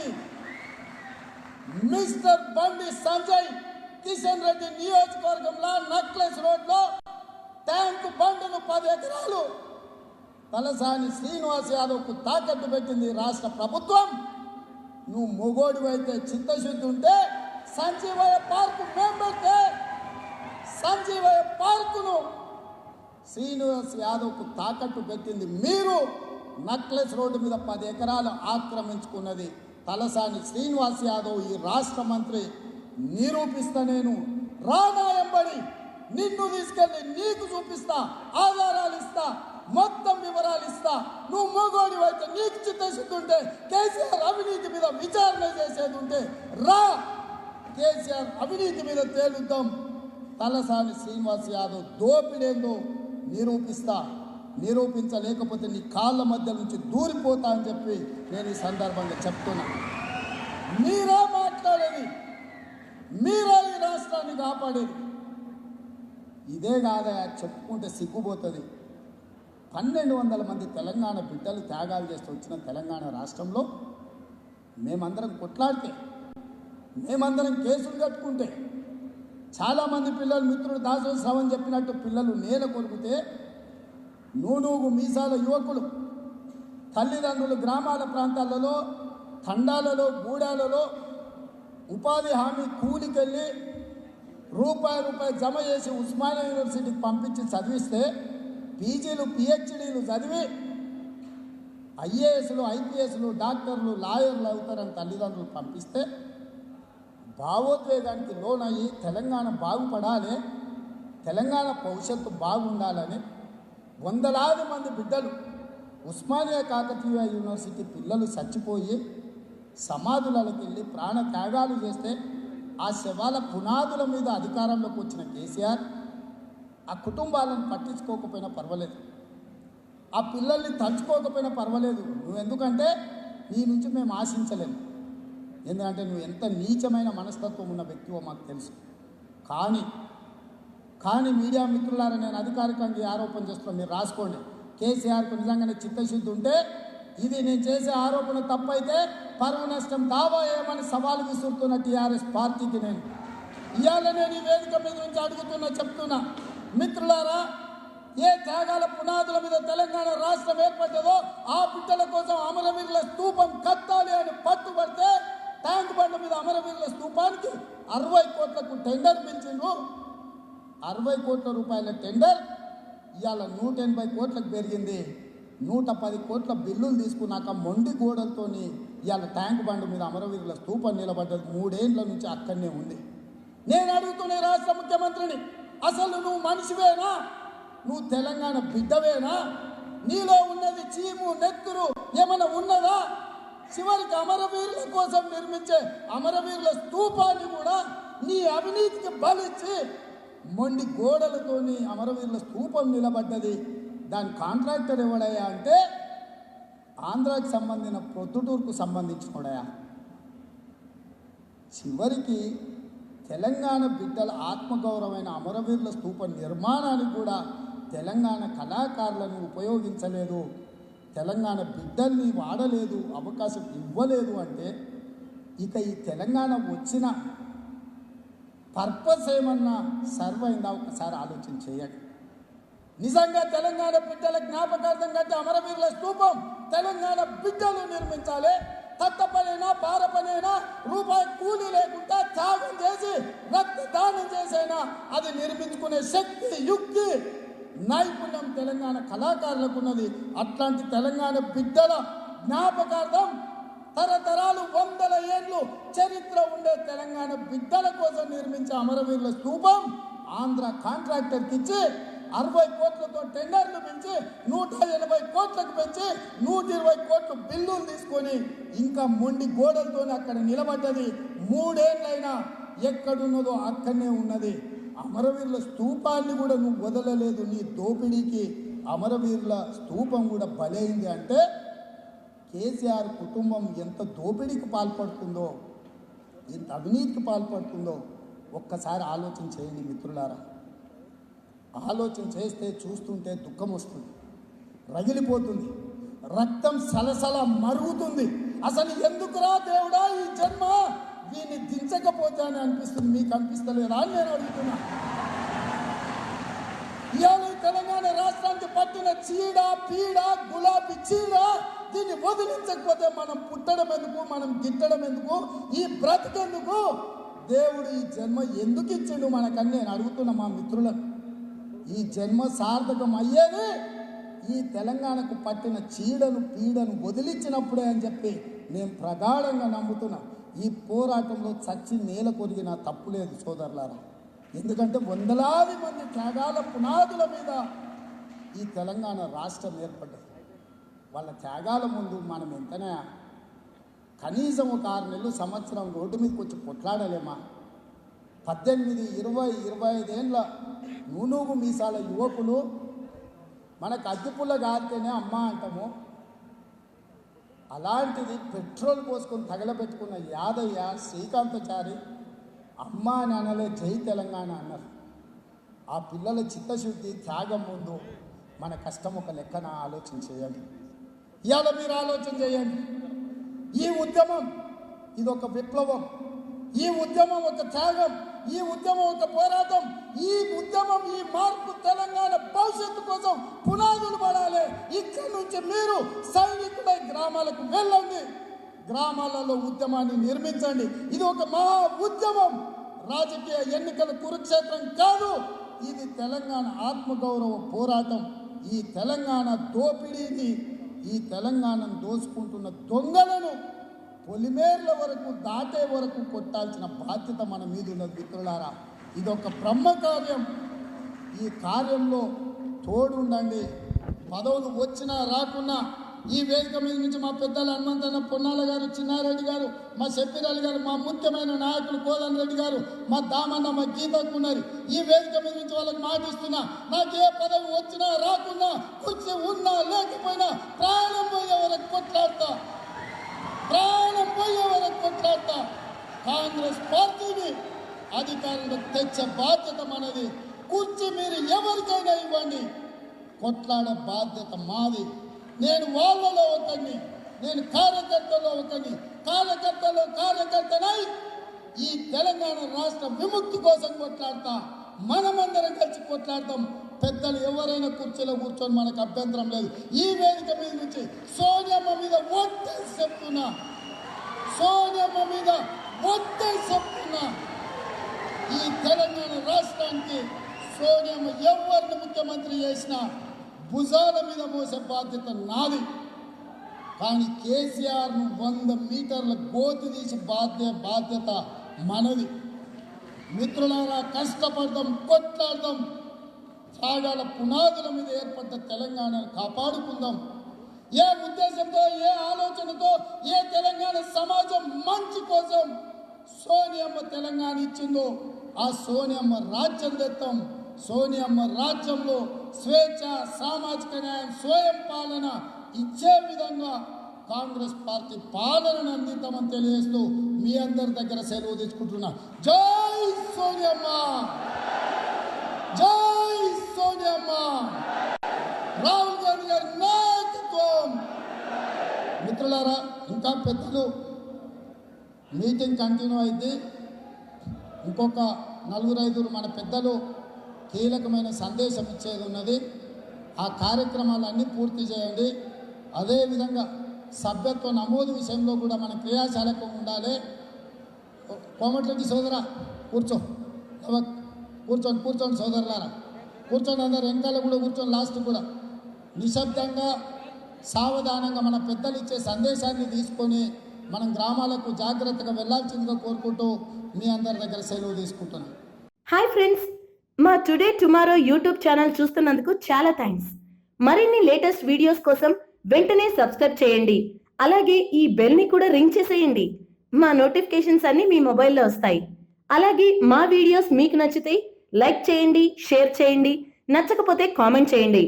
మిస్టర్ బండి సంజయ్, కిషన్ రెడ్డి నియోజకవర్గంలో నక్లెస్ రోడ్లో ట్యాంక్ బండును 10 ఎకరాలు తలసాని శ్రీనివాస్ యాదవ్కు తాకట్టు పెట్టింది రాష్ట్ర ప్రభుత్వం. నువ్వు మొగోడు అయితే, చిత్తశుద్ధి ఉంటే సంజీవయ్య పార్కు మేము పెడితే సంజీవయ్య పార్కును శ్రీనివాస్ యాదవ్కు తాకట్టు పెట్టింది మీరు. నక్లెస్ రోడ్డు మీద 10 ఎకరాలు ఆక్రమించుకున్నది తలసాని శ్రీనివాస్ యాదవ్, ఈ రాష్ట్ర మంత్రి. నిరూపిస్తా, నేను రానా ఎంబడి నిన్ను తీసుకెళ్ళి నీకు చూపిస్తా, ఆధారాలు ఇస్తా, మొత్తం వివరాలు ఇస్తా. నువ్వు మొగోడి అయితే, నీకు చిత్తశుద్ధి ఉంటే, కేసీఆర్ అవినీతి మీద విచారణ చేసేది ఉంటే రా, కేసీఆర్ అవినీతి మీద తేలుద్దాం. తలసాని శ్రీనివాస్ యాదవ్ దోపిడేందో నిరూపిస్తా. నిరూపించలేకపోతే నీ కాళ్ళ మధ్య నుంచి దూరిపోతా అని చెప్పి నేను ఈ సందర్భంగా చెప్తున్నా. మీరా మాట్లాడేది, మీరా ఈ రాష్ట్రాన్ని కాపాడేది. ఇదే కాదా చెప్పుకుంటే సిగ్గుపోతుంది. 1200 మంది తెలంగాణ బిడ్డలు త్యాగాలు చేస్తూ వచ్చిన తెలంగాణ రాష్ట్రంలో మేమందరం కొట్లాడితే, మేమందరం కేసులు కట్టుకుంటే, చాలామంది పిల్లలు, మిత్రుడు దాసో శ్రవణ్ చెప్పినట్టు పిల్లలు నేల కొరికితే, నూనూగు మీసాల యువకులు తల్లిదండ్రులు గ్రామాల ప్రాంతాలలో, తండాలలో, గూడాలలో ఉపాధి హామీ కూలికెళ్ళి రూపాయి జమ చేసి ఉస్మానియా యూనివర్సిటీకి పంపించి చదివిస్తే, పీజీలు పిహెచ్డీలు చదివి ఐఏఎస్లు, ఐపీఎస్లు, డాక్టర్లు, లాయర్లు అవుతారని తల్లిదండ్రులు పంపిస్తే, భావోద్వేగానికి లోనయ్యి తెలంగాణ బాగుపడాలి, తెలంగాణ భవిష్యత్తు బాగుండాలని వందలాది మంది బిడ్డలు, ఉస్మానియా కాకతీయ యూనివర్సిటీ పిల్లలు చచ్చిపోయి సమాధులకు వెళ్ళి ప్రాణ త్యాగాలు చేస్తే, ఆ శవాల పునాదుల మీద అధికారంలోకి వచ్చిన కేసీఆర్ ఆ కుటుంబాలను పట్టించుకోకపోయినా పర్వాలేదు, ఆ పిల్లల్ని తలుచుకోకపోయినా పర్వాలేదు. నువ్వెందుకంటే నీ నుంచి మేము ఆశించలేము, ఎందుకంటే నువ్వు ఎంత నీచమైన మనస్తత్వం ఉన్న వ్యక్తివో మాకు తెలుసు. కానీ మీడియా మిత్రులారా, నేను అధికారికంగా ఆరోపణ చేస్తున్నాను, మీరు రాసుకోండి. కేసీఆర్కు నిజంగానే చిత్తశుద్ధి ఉంటే, ఇది నేను చేసే ఆరోపణ తప్పైతే పరువు నష్టం దావా ఏమని సవాలు విసురుతున్న టీఆర్ఎస్ పార్టీకి నేను ఇవాళ నేను ఈ వేదిక మీద నుంచి చెప్తున్నా, మిత్రులారా, ఏ త్యాగాల పునాదుల మీద తెలంగాణ రాష్ట్రం ఏర్పడ్డదో ఆ బిడ్డల కోసం అమరవీరుల స్తూపం కట్టాలి అని పట్టుబడితే, ట్యాంక్ బండ్ మీద అమరవీరుల స్తూపానికి 60 కోట్లకు టెండర్ పిలిచిండ్రు. 60 కోట్ల రూపాయల టెండర్ ఇవాళ 180 కోట్లకు పెరిగింది. 110 కోట్ల బిల్లులు తీసుకున్నాక మొండి గోడలతోని ఇవాళ ట్యాంక్ బండ్ మీద అమరవీరుల స్తూపం నిలబడ్డది. 3 ఏళ్ల నుంచి అక్కడనే ఉంది. నేను అడుగుతున్న రాష్ట్ర ముఖ్యమంత్రిని, అసలు నువ్వు మనిషివేనా? నువ్వు తెలంగాణ బిడ్డవేనా? నీలో ఉన్నది చీము నెత్తురు ఏమైనా ఉన్నదా? చివరికి అమరవీరుల కోసం నిర్మించే అమరవీరుల స్తూపాన్ని కూడా నీ అవినీతికి బలిచ్చి మొండి గోడలతోని అమరవీరుల స్తూపం నిలబడ్డది. దాని కాంట్రాక్టర్ ఎవడయ్యా అంటే ఆంధ్రాకి సంబంధించిన ప్రొద్దుటూరుకు సంబంధించినోడయా. చివరికి తెలంగాణ బిడ్డల ఆత్మగౌరవమైన అమరవీరుల స్తూప నిర్మాణానికి కూడా తెలంగాణ కళాకారులను ఉపయోగించలేదు, తెలంగాణ బిడ్డల్ని వాడలేదు, అవకాశం ఇవ్వలేదు అంటే ఇక ఈ తెలంగాణ వచ్చిన పర్పస్ ఏమన్నా సర్వ్ అయిందా? ఒకసారి ఆలోచన చేయండి. నిజంగా తెలంగాణ బిడ్డల జ్ఞాపకార్థం కంటే అమరవీరుల స్తూపం తెలంగాణ బిడ్డలు నిర్మించాలి. తట్ట పనైనా పార పనైనా రూపాయి కూలి లేకుండా త్యాగం చేసి రక్తదానం చేసైనా అది నిర్మించుకునే శక్తి, యుక్తి, నైపుణ్యం తెలంగాణ కళాకారులకు ఉన్నది. అట్లాంటి తెలంగాణ బిడ్డల జ్ఞాపకార్థం తరతరాలు 100 ఏళ్ళు చరిత్ర ఉండే తెలంగాణ బిడ్డల కోసం నిర్మించే అమరవీరుల స్తూపం ఆంధ్ర కాంట్రాక్టర్కి ఇచ్చి 60 కోట్లతో టెండర్లు పెంచి 180 కోట్లకు పెంచి 120 కోట్లు బిల్లులు తీసుకొని ఇంకా మొండి గోడలతో అక్కడ నిలబడ్డది. 3 ఏళ్ళైనా ఎక్కడున్నదో అక్కడనే ఉన్నది. అమరవీరుల స్తూపాన్ని కూడా నువ్వు వదలలేదు. నీ దోపిడీకి అమరవీరుల స్తూపం కూడా బలైంది అంటే కేసీఆర్ కుటుంబం ఎంత దోపిడీకి పాల్పడుతుందో, ఎంత అవినీతికి పాల్పడుతుందో ఒక్కసారి ఆలోచన చేయండి మిత్రులారా. ఆలోచన చేస్తే చూస్తుంటే దుఃఖం వస్తుంది, రగిలిపోతుంది, రక్తం సలసల మరుగుతుంది. అసలు ఎందుకురా దేవుడా ఈ జన్మ, వీన్ని దించకపోతే అని అనిపిస్తుంది. మీకు అనిపిస్తలేదా అని నేను అడుగుతున్నా. ఇవాళ తెలంగాణ రాష్ట్రానికి పట్టిన చీడ పీడ గులాబీ చీడ, దీన్ని వదిలించకపోతే మనం పుట్టడం ఎందుకు, మనం గిట్టడం ఎందుకు, ఈ బ్రతికెందుకు? దేవుడు ఈ జన్మ ఎందుకు ఇచ్చిండు మనకని నేను అడుగుతున్నా మా మిత్రులను. ఈ జన్మ సార్థకం అయ్యేది ఈ తెలంగాణకు పట్టిన చీడను పీడను వదిలించినప్పుడే అని చెప్పి నేను ప్రగాఢంగా నమ్ముతున్నా. ఈ పోరాటంలో చచ్చి నేల కొరిగిన తప్పు లేదు సోదరులారా. ఎందుకంటే వందలాది మంది త్యాగాల పునాదుల మీద ఈ తెలంగాణ రాష్ట్రం ఏర్పడ్డది. వాళ్ళ త్యాగాల ముందు మనం ఎంతనే కనీసం ఒక 6 నెలలు సంవత్సరం రోడ్డు మీదకి వచ్చి కొట్లాడలేమా? 18, 20, 25 ఏళ్ళ నూనూగు మీసాల యువకులు మనకు అద్దెపుల్ల కాడితేనే అమ్మ అంటాము. అలాంటిది పెట్రోల్ పోసుకొని తగలబెట్టుకున్న యాదయ్య, శ్రీకాంతచారి అమ్మ అని అనలే, జై తెలంగాణ అన్నారు. ఆ పిల్లల చిత్తశుద్ధి, త్యాగం ముందు మన కష్టం ఒక లెక్కన ఆలోచన చేయండి. ఇవాళ మీరు ఆలోచన చేయండి. ఈ ఉద్యమం ఇది ఒక విప్లవం, ఈ ఉద్యమం ఒక త్యాగం, ఈ ఉద్యమం ఒక పోరాటం, ఈ ఉద్యమం, ఈ మార్పు తెలంగాణ భవిష్యత్తు కోసం పునాదులు పడాలి. ఇక్కడి నుంచి మీరు సైనికులై గ్రామాలకు వెళ్ళండి, గ్రామాలలో ఉద్యమాన్ని నిర్మించండి. ఇది ఒక మహా ఉద్యమం, రాజకీయ ఎన్నికల కురుక్షేత్రం కాదు. ఇది తెలంగాణ ఆత్మగౌరవ పోరాటం. ఈ తెలంగాణ దోపిడీని, ఈ తెలంగాణను దోచుకుంటున్న దొంగలను పొలిమేర్ల వరకు దాటే వరకు కొట్టాల్సిన బాధ్యత మన మీద ఉన్నది మిత్రులారా. ఇదొక బ్రహ్మ కార్యం. ఈ కార్యంలో తోడుండండి. పదవులు వచ్చినా రాకున్నా ఈ వేదిక మీద నుంచి మా పెద్దలు హనుమంతన్న పొన్నాల గారు, చిన్నారెడ్డి గారు, మా షబ్బీరాలి గారు, మా ముఖ్యమైన నాయకులు కోదన్ రెడ్డి గారు, మా దామన్న, మా గీతకున్నారు. ఈ వేదిక మీద నుంచి వాళ్ళకి మాటిస్తున్నా, నాకు ఏ పదవి వచ్చినా రాకున్నా, కుర్చీ ఉన్నా లేకపోయినా ప్రాణం పోయే వరకు కొట్లాడతా, ప్రాణం పోయే వరకు కొట్లాడతా. కాంగ్రెస్ పార్టీని అధికారంలో తెచ్చే బాధ్యత మనది. కుర్చీ మీరు ఎవరికైనా ఇవ్వండి, కొట్లాడే బాధ్యత మాది. నేను వాళ్ళలో ఒకరిని, నేను కార్యకర్తలో ఒకరిని, కార్యకర్తనై ఈ తెలంగాణ రాష్ట్ర విముక్తి కోసం కొట్లాడతా. మనమందరం కలిసి కొట్లాడతాం. పెద్దలు ఎవరైనా కుర్చీలో కూర్చొని మనకు అభ్యంతరం లేదు. ఈ వేదిక మీద నుంచి సోనియమ్మ మీద ఒట్టేసి చెప్తున్నా, సోనియమ్మ మీద ఒట్టేసి చెప్తున్నా, ఈ తెలంగాణ రాష్ట్రానికి సోనియమ్మ ఎవరిని ముఖ్యమంత్రి చేసినా భుజాల మీద మోసే బాధ్యత నాది. కానీ కేసీఆర్ను 100 మీటర్ల గోతి తీసి బాధ్యత మనది. మిత్రులారా, కష్టపడదాం, కొట్లాడదాం, త్యాగాల పునాదుల మీద ఏర్పడ్డ తెలంగాణను కాపాడుకుందాం. ఏ ఉద్దేశంతో, ఏ ఆలోచనతో, ఏ తెలంగాణ సమాజం మంచి కోసం సోనియమ్మ తెలంగాణ ఇచ్చిందో ఆ సోనియమ్మ రాజ్యం తెస్తాం. సోనియమ్మ రాజ్యంలో స్వేచ్ఛ, సామాజిక న్యాయం, స్వయం పాలన ఇచ్చే విధంగా కాంగ్రెస్ పార్టీ పాలనను అందిద్దామని తెలియజేస్తూ మీ అందరి దగ్గర సెలవు తీసుకుంటున్నా. జై సోనియమ్మ, జై సోనియమ్మ, రాహుల్ గాంధీ గారి నాయకత్వం. మిత్రులారా, ఇంకా పెద్దలు మీటింగ్ కంటిన్యూ అయింది. ఇంకొక 4-5 మన పెద్దలు కీలకమైన సందేశం ఇచ్చేది ఉన్నది. ఆ కార్యక్రమాలన్నీ పూర్తి చేయండి. అదేవిధంగా సభ్యత్వ నమోదు విషయంలో కూడా మన క్రియాశీలకం ఉండాలి. కోమటిరెడ్డి సోదరా కూర్చోండి సోదరులారా, కూర్చోండి. అందరు వెనకాల కూడా కూర్చొని, లాస్ట్ కూడా నిశ్శబ్దంగా సావధానంగా మన పెద్దలు ఇచ్చే సందేశాన్ని తీసుకొని మనం గ్రామాలకు జాగ్రత్తగా వెళ్లాల్సిందిగా కోరుకుంటూ మీ అందరి దగ్గర సెలవు తీసుకుంటున్నాను. హాయ్ ఫ్రెండ్స్, మా టుడే టుమారో యూట్యూబ్ ఛానల్ చూస్తున్నందుకు చాలా థ్యాంక్స్. మరిన్ని లేటెస్ట్ వీడియోస్ కోసం వెంటనే సబ్స్క్రైబ్ చేయండి. అలాగే ఈ బెల్ని కూడా రింగ్ చేసేయండి. మా నోటిఫికేషన్స్ అన్నీ మీ మొబైల్లో వస్తాయి. అలాగే మా వీడియోస్ మీకు నచ్చితే లైక్ చేయండి, షేర్ చేయండి, నచ్చకపోతే కామెంట్ చేయండి.